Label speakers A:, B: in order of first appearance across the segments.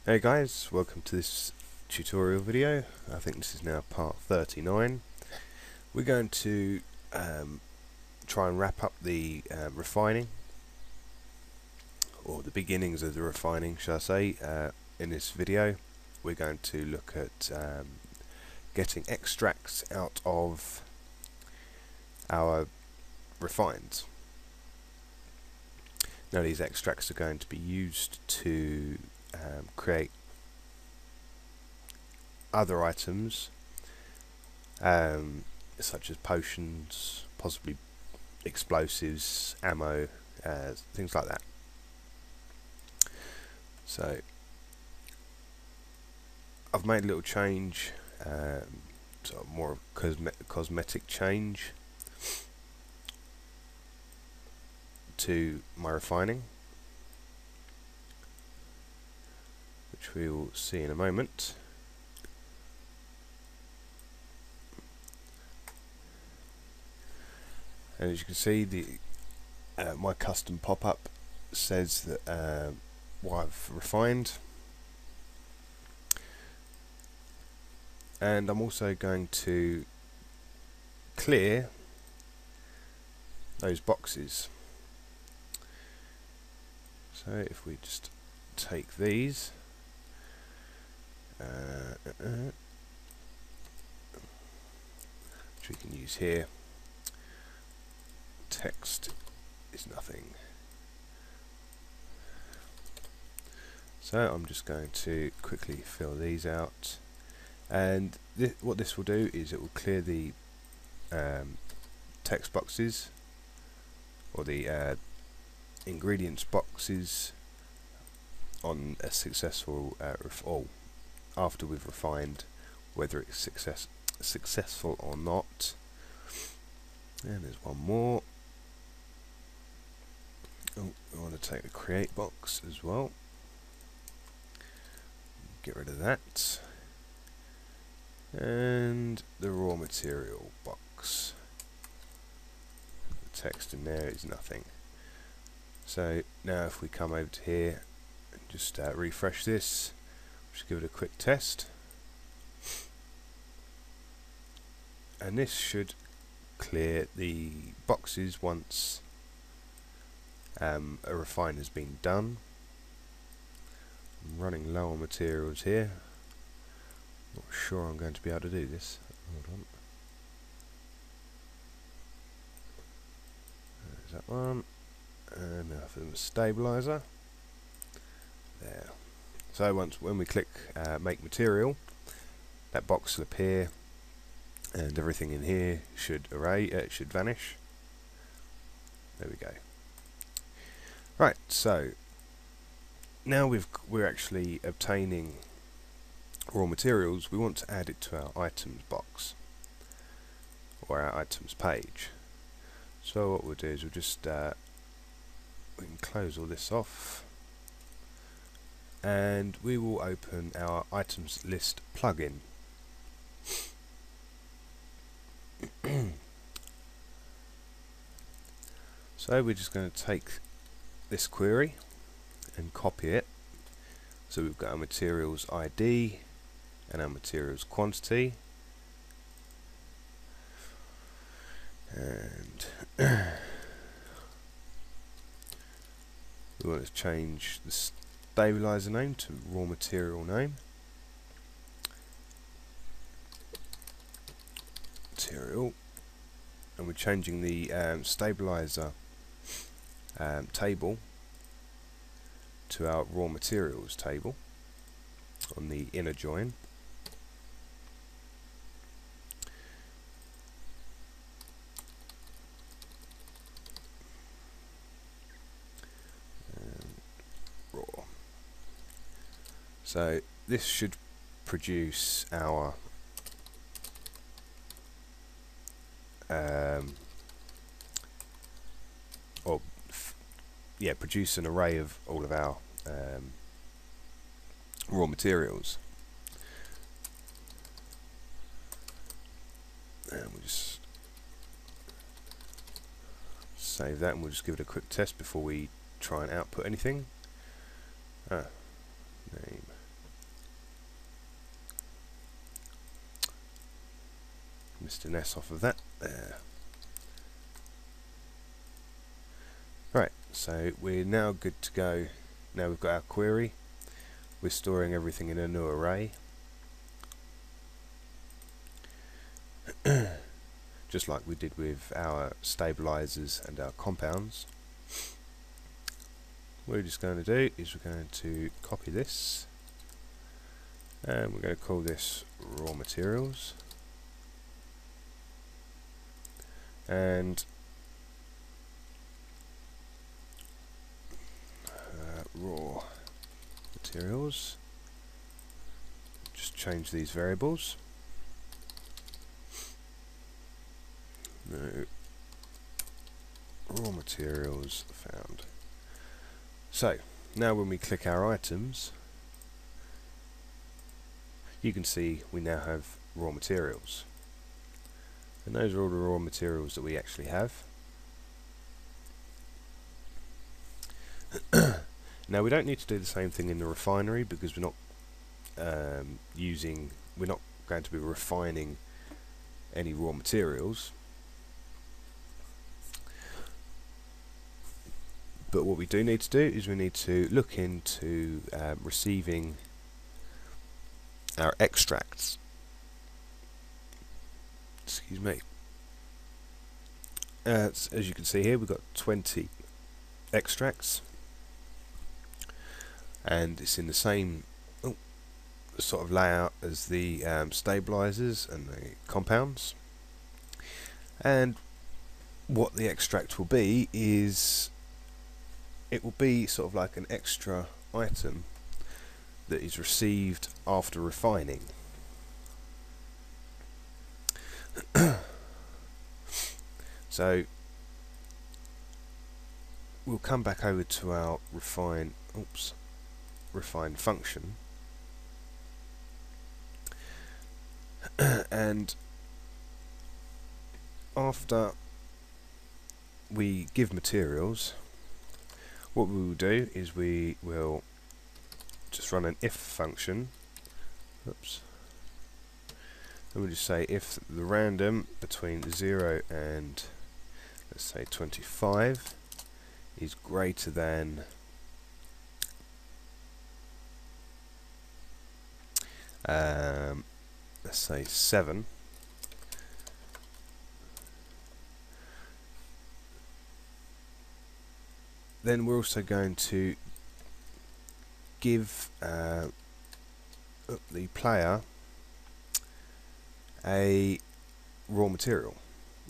A: Hey guys, welcome to this tutorial video. I think this is now part 39. We're going to try and wrap up the refining, or the beginnings of the refining, shall I say, in this video. We're going to look at getting extracts out of our refines. Now these extracts are going to be used to create other items, such as potions, possibly explosives, ammo, things like that. So I've made a little change, sort of more cosmetic change to my refining, which we will see in a moment. And as you can see, the my custom pop-up says that what I've refined, and I'm also going to clear those boxes. So if we just take these, which we can use here. Text is nothing. So I'm just going to quickly fill these out, and what this will do is it will clear the text boxes, or the ingredients boxes, on a successful after we've refined, whether it's successful or not. And there's one more. Oh, I want to take the create box as well. Get rid of that. And the raw material box. The text in there is nothing. So now if we come over to here and just refresh this, just give it a quick test. And this should clear the boxes once a refine has been done. I'm running low on materials here. Not sure I'm going to be able to do this. Hold on. There's that one. And now for the stabilizer. There. So when we click make material, that box will appear, and everything in here should should vanish. There we go. Right, so now we're actually obtaining raw materials. We want to add it to our items box, or our items page. So what we'll do is we'll just we can close all this off, and we will open our items list plugin. So we're just going to take this query and copy it. So we've got our materials ID and our materials quantity, and we want to change the stabilizer name to raw material name. Material, and we're changing the stabilizer table to our raw materials table on the inner join. Raw. So this should produce our produce an array of all of our raw materials. And we'll just save that, and we'll just give it a quick test before we try and output anything. Name missed an S off of that. There. Right, so we're now good to go. Now we've got our query. We're storing everything in a new array. Just like we did with our stabilizers and our compounds. What we're just going to do is we're going to copy this, and we're going to call this raw materials, and raw materials. Just change these variables. No raw materials found. So now when we click our items, you can see we now have raw materials, and those are all the raw materials that we actually have. Now we don't need to do the same thing in the refinery, because we're not we're not going to be refining any raw materials. But what we do need to do is we need to look into receiving our extracts. Excuse me. As you can see here, we've got 20 extracts, and it's in the same sort of layout as the stabilizers and the compounds. And what the extract will be is, it will be sort of like an extra item that is received after refining. So we'll come back over to our refine function, and after we give materials, what we will do is we will just run an if function. Oops. And we'll just say if the random between 0 and, let's say, 25 is greater than let's say 7, then we're also going to give the player a raw material.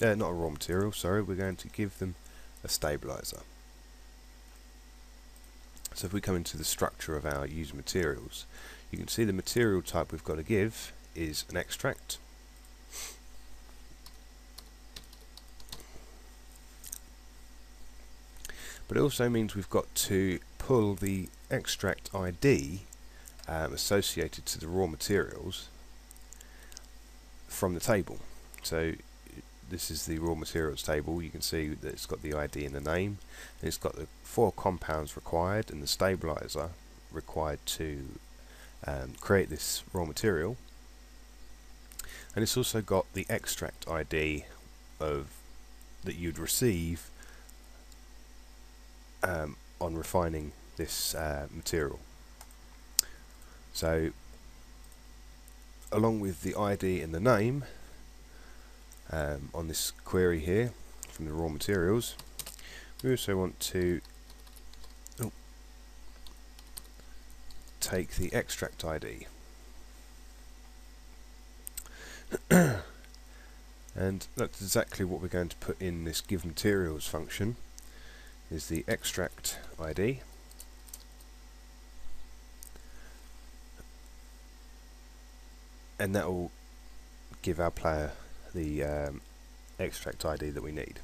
A: Not a raw material, sorry, we're going to give them a stabilizer. So if we come into the structure of our user materials, you can see the material type we've got to give is an extract. But it also means we've got to pull the extract ID associated to the raw materials from the table. So this is the raw materials table. You can see that it's got the ID and the name, and it's got the 4 compounds required and the stabilizer required to create this raw material. And it's also got the extract ID that you'd receive on refining this material. So along with the ID and the name on this query here from the raw materials, we also want to take the extract ID. And that's exactly what we're going to put in this give materials function, is the extract ID. And that will give our player the extract ID that we need.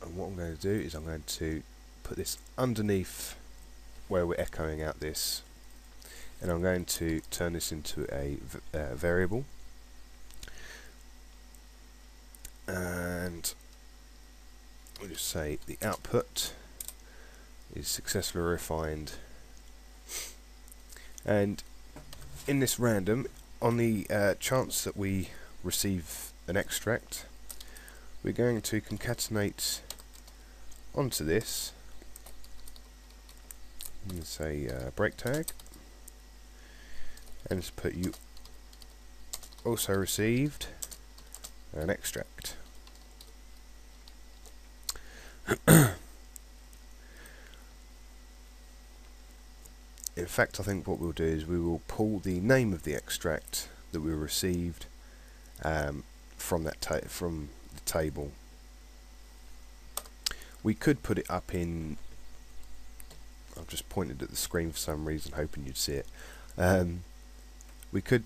A: And what I'm going to do is I'm going to put this underneath where we're echoing out this, and I'm going to turn this into a variable, and we'll just say the output is successfully refined. And in this random, on the chance that we receive an extract, we're going to concatenate onto this and say break tag, and just put you also received an extract. In fact, I think what we'll do is we will pull the name of the extract that we received from that from the table. We could put it up in. I've just pointed at the screen for some reason, hoping you'd see it. We could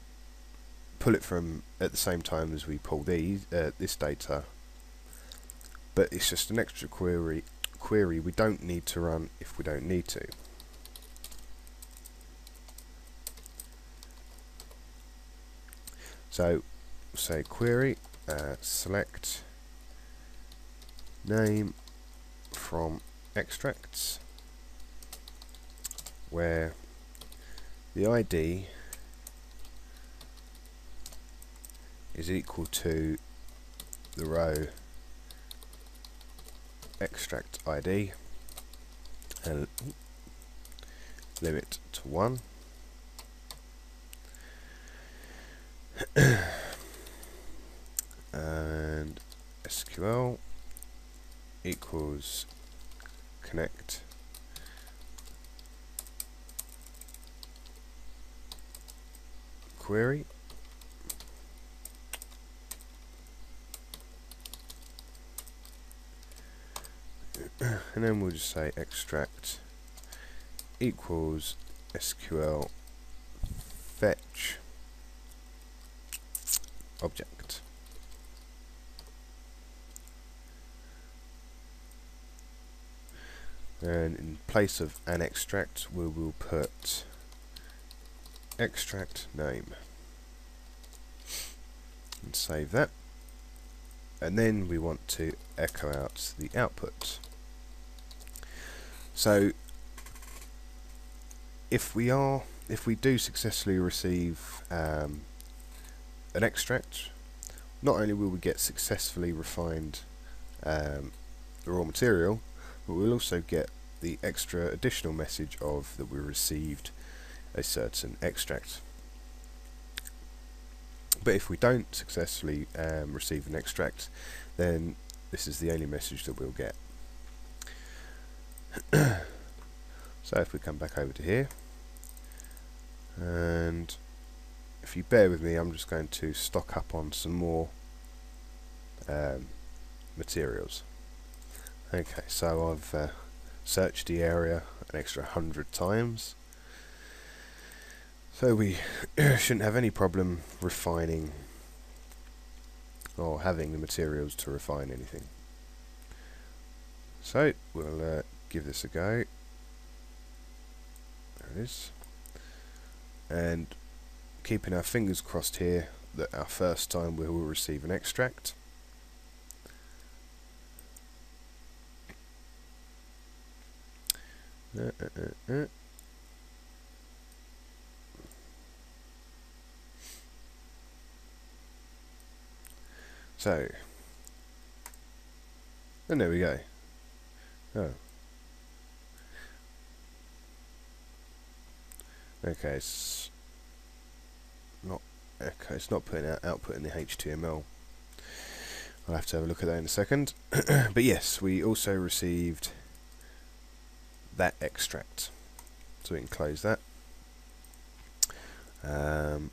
A: pull it from at the same time as we pull these this data, but it's just an extra query we don't need to run if we don't need to. So say query select name from extracts, where the ID is equal to the row extract ID, and limit to 1. And SQL equals connect query, and then we'll just say extract equals SQL fetch object. And in place of an extract, we will put extract name and save that. And then we want to echo out the output. So if we do successfully receive an extract, not only will we get successfully refined the raw material, but we'll also get the extra additional message of that we received a certain extract. But if we don't successfully receive an extract, then this is the only message that we'll get. So if we come back over to here, and if you bear with me, I'm just going to stock up on some more materials. Okay, so I've searched the area an extra 100 times, so we shouldn't have any problem refining or having the materials to refine anything. So we'll give this a go. There it is, and keeping our fingers crossed here that our first time we will receive an extract. So, and there we go. Oh. Okay, it's not putting out output in the HTML. I'll have to have a look at that in a second. But yes, we also received that extract, so we can close that. Let's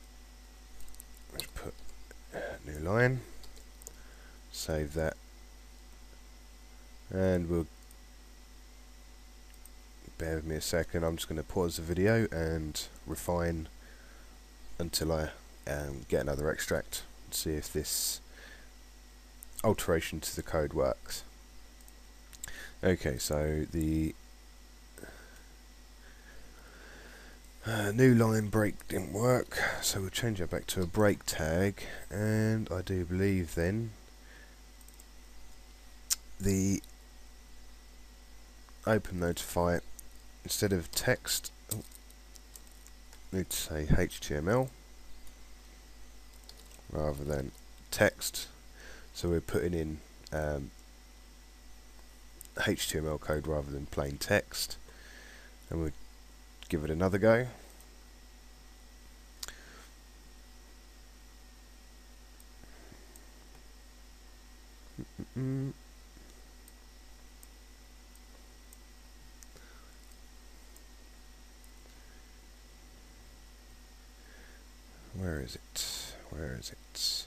A: put new line, save that, and we'll bear with me a second. I'm just going to pause the video and refine until I get another extract and see if this alteration to the code works. Okay, so the new line break didn't work, so we'll change that back to a break tag, and I do believe then the open notify, instead of text, need to say HTML, rather than text. So we're putting in HTML code rather than plain text, and we'll give it another go. Where is it? Where is it?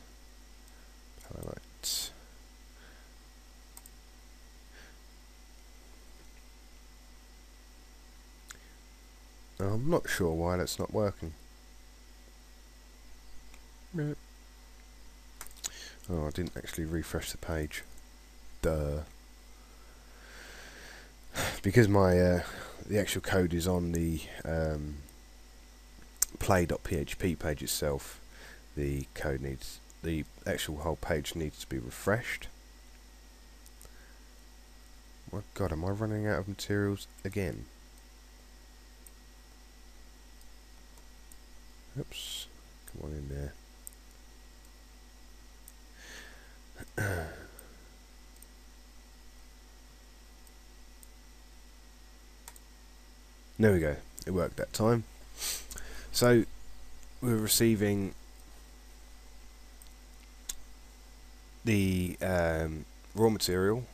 A: Highlight. I'm not sure why that's not working. Oh, I didn't actually refresh the page. Duh. Because my the actual code is on the play.php page itself, the actual whole page needs to be refreshed. My God, am I running out of materials again? Oops, come on in there. There we go, it worked that time. So we're receiving the raw material,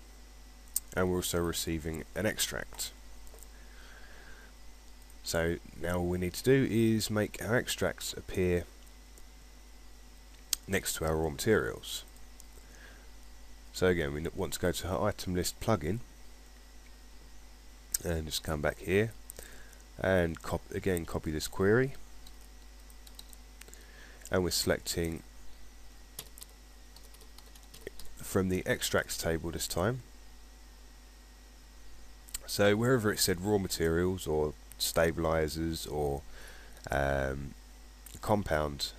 A: and we're also receiving an extract. So now all we need to do is make our extracts appear next to our raw materials. So again, we want to go to our item list plugin and just come back here and copy this query, and we're selecting from the extracts table this time. So wherever it said raw materials or stabilizers or compound,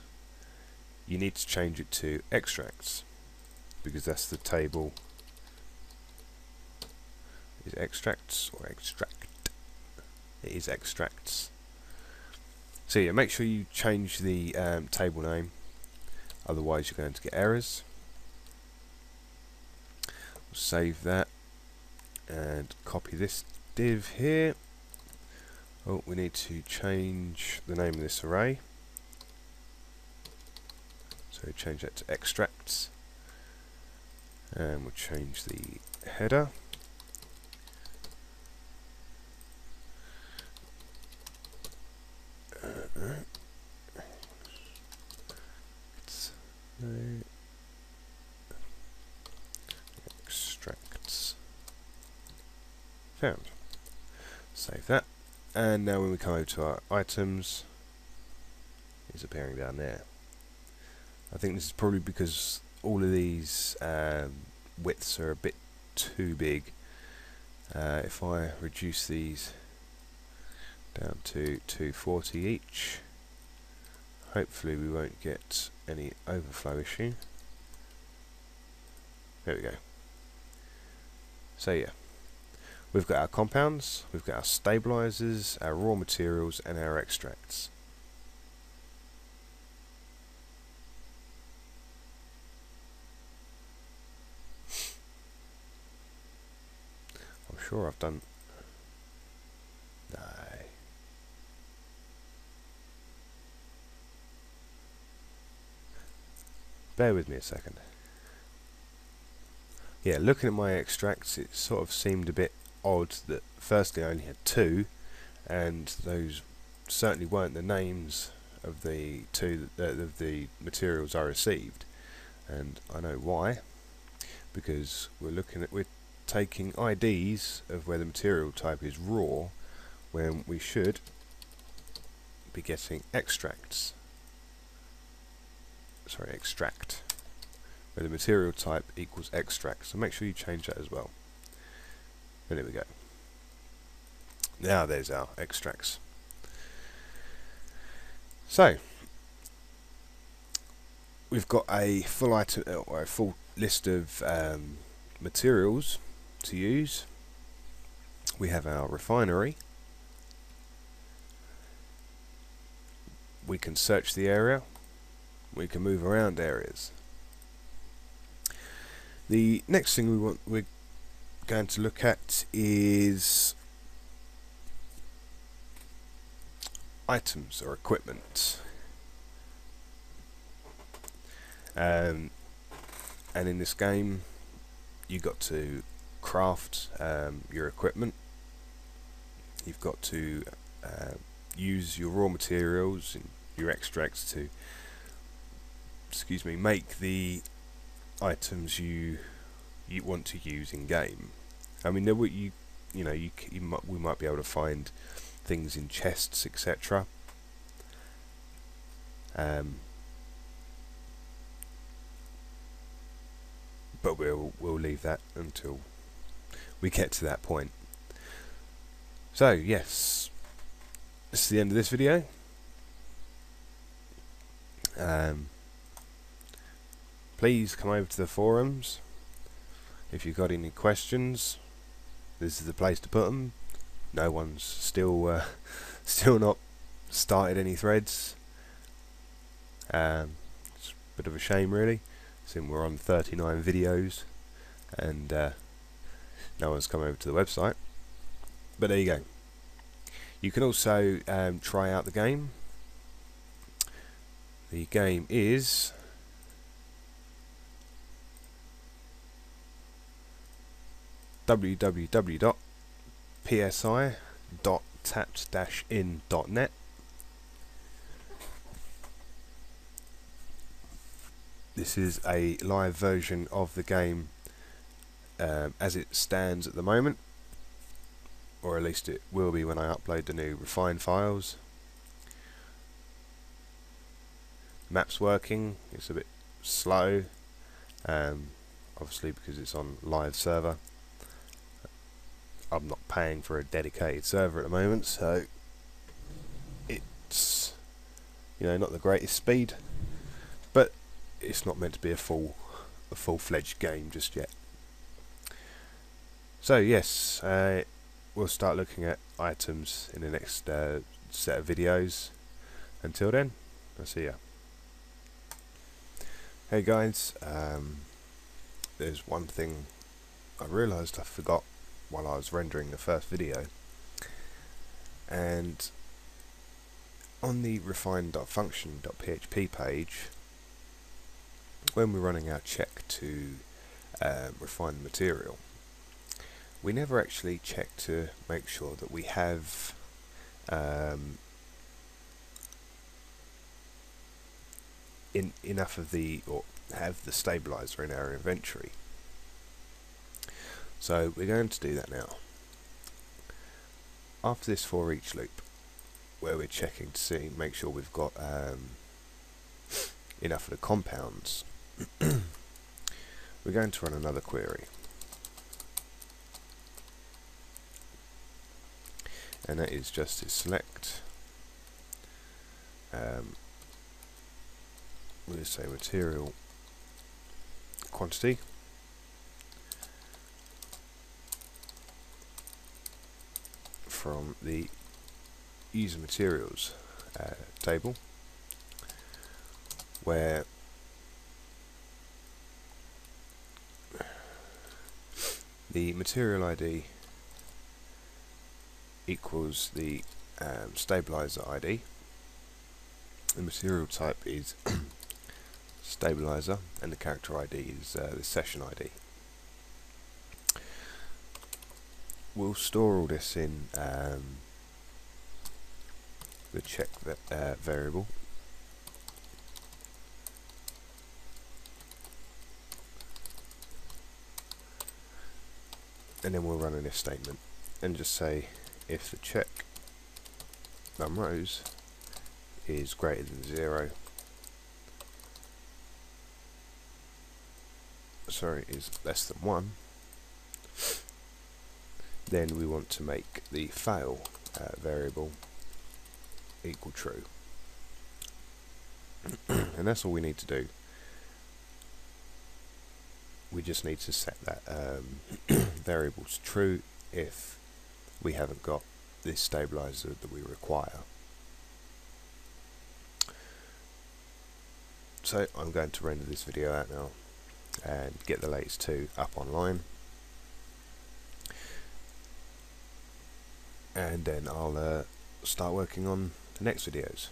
A: you need to change it to extracts, because that's the table. Is it extracts or extract? It is extracts. So yeah, make sure you change the table name, otherwise you're going to get errors. We'll save that and copy this div here. Oh, we need to change the name of this array. So change that to extracts, and we'll change the header. Extracts found. Save that, and now when we come over to our items, it's appearing down there. I think this is probably because all of these widths are a bit too big. If I reduce these down to 240 each, hopefully we won't get any overflow issue. There we go. So yeah, we've got our compounds, we've got our stabilizers, our raw materials, and our extracts. I'm sure I've done... No. Bear with me a second. Yeah, looking at my extracts, it sort of seemed a bit odd that firstly I only had two, and those certainly weren't the names of the of the materials I received. And I know why, because we're taking IDs of where the material type is raw, when we should be getting extracts. Sorry, extract, where the material type equals extract. So make sure you change that as well. And there we go. Now there's our extracts. So we've got a full item or a full list of materials to use. We have our refinery. We can search the area. we can move around areas. The next thing we're going to look at is items or equipment. And in this game you've got to craft your equipment. You've got to use your raw materials and your extracts to make the items you want to use in game. I mean, we might be able to find things in chests, etc. But we'll leave that until we get to that point. So yes, this is the end of this video. Please come over to the forums if you've got any questions. This is the place to put them. No one's still not started any threads. It's a bit of a shame, really, since we're on 39 videos and no one's come over to the website. But there you go. You can also try out the game. The game is www.psi.tapt-in.net. This is a live version of the game as it stands at the moment, or at least it will be when I upload the new refined files. Map's working. It's a bit slow, obviously because it's on live server. I'm not paying for a dedicated server at the moment, so it's not the greatest speed, but it's not meant to be a full-fledged game just yet. So yes, we'll start looking at items in the next set of videos. Until then, I'll see ya. Hey guys, there's one thing I realised I forgot while I was rendering the first video, and on the refine.function.php page, when we're running our check to refine the material, we never actually check to make sure that we have enough of or have the stabilizer in our inventory. So we're going to do that now. After this for each loop, where we're checking to make sure we've got enough of the compounds, we're going to run another query, and that is just to select we'll say material quantity, from the user materials table, where the material ID equals the stabilizer ID. The material type is stabilizer, and the character ID is the session ID. We'll store all this in the check variable, and then we'll run an if statement and just say if the check num_rows is greater than 0, is less than 1, then we want to make the fail variable equal true. And that's all we need to do. We just need to set that variable to true if we haven't got this stabilizer that we require. So I'm going to render this video out now and get the latest 2 up online, and then I'll start working on the next videos.